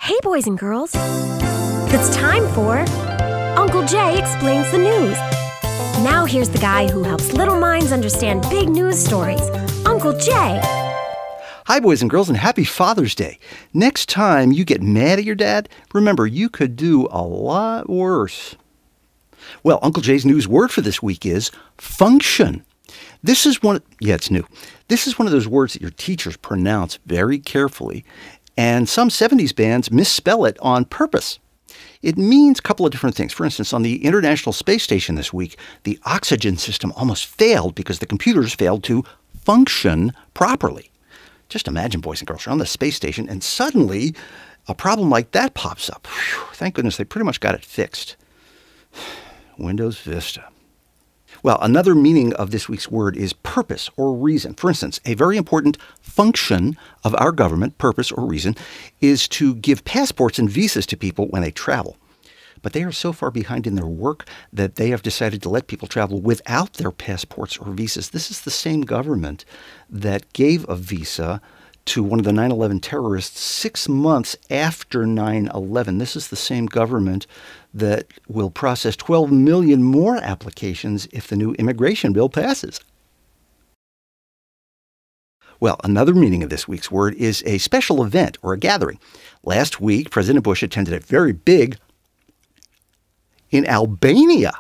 Hey, boys and girls. It's time for Uncle Jay Explains the News. Now here's the guy who helps little minds understand big news stories, Uncle Jay. Hi, boys and girls, and happy Father's Day. Next time you get mad at your dad, remember, you could do a lot worse. Well, Uncle Jay's news word for this week is function. This is it's new. This is one of those words that your teachers pronounce very carefully, and some 70s bands misspell it on purpose. It means a couple of different things. For instance, on the International Space Station this week, the oxygen system almost failed because the computers failed to function properly. Just imagine, boys and girls, you're on the space station and suddenly a problem like that pops up. Whew, thank goodness they pretty much got it fixed. Windows Vista. Well, another meaning of this week's word is purpose or reason. For instance, a very important function of our government, purpose or reason, is to give passports and visas to people when they travel. But they are so far behind in their work that they have decided to let people travel without their passports or visas. This is the same government that gave a visa to one of the 9/11 terrorists 6 months after 9/11. This is the same government that will process 12 million more applications if the new immigration bill passes. Well, another meaning of this week's word is a special event or a gathering. Last week, President Bush attended a very big in Albania.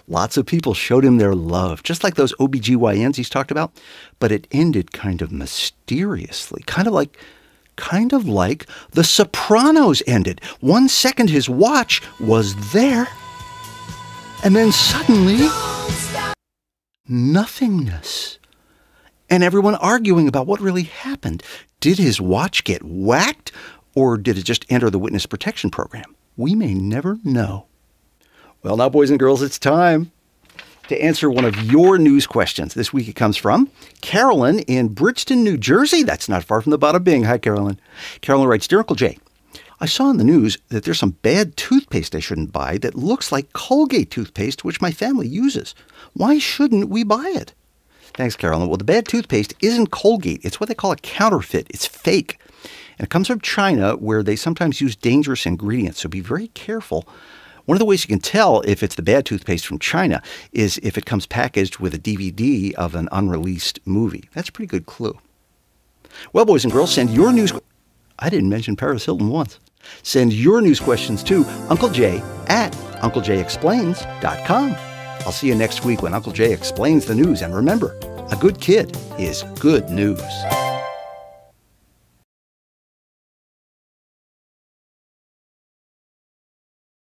Lots of people showed him their love, just like those OBGYNs he's talked about. But it ended kind of mysteriously, kind of like The Sopranos ended. 1 second his watch was there, and then suddenly, nothingness. And everyone arguing about what really happened. Did his watch get whacked, or did it just enter the witness protection program? We may never know. Well, now, boys and girls, it's time to answer one of your news questions. This week it comes from Carolyn in Bridgeton, New Jersey. That's not far from the Bada Bing. Hi, Carolyn. Carolyn writes, Dear Uncle Jay, I saw in the news that there's some bad toothpaste I shouldn't buy that looks like Colgate toothpaste, which my family uses. Why shouldn't we buy it? Thanks, Carolyn. Well, the bad toothpaste isn't Colgate. It's what they call a counterfeit. It's fake. And it comes from China, where they sometimes use dangerous ingredients. So be very careful. One of the ways you can tell if it's the bad toothpaste from China is if it comes packaged with a DVD of an unreleased movie. That's a pretty good clue. Well, boys and girls, send your news. I didn't mention Paris Hilton once. Send your news questions to Uncle Jay at UncleJayExplains.com. I'll see you next week when Uncle Jay explains the news. And remember, a good kid is good news.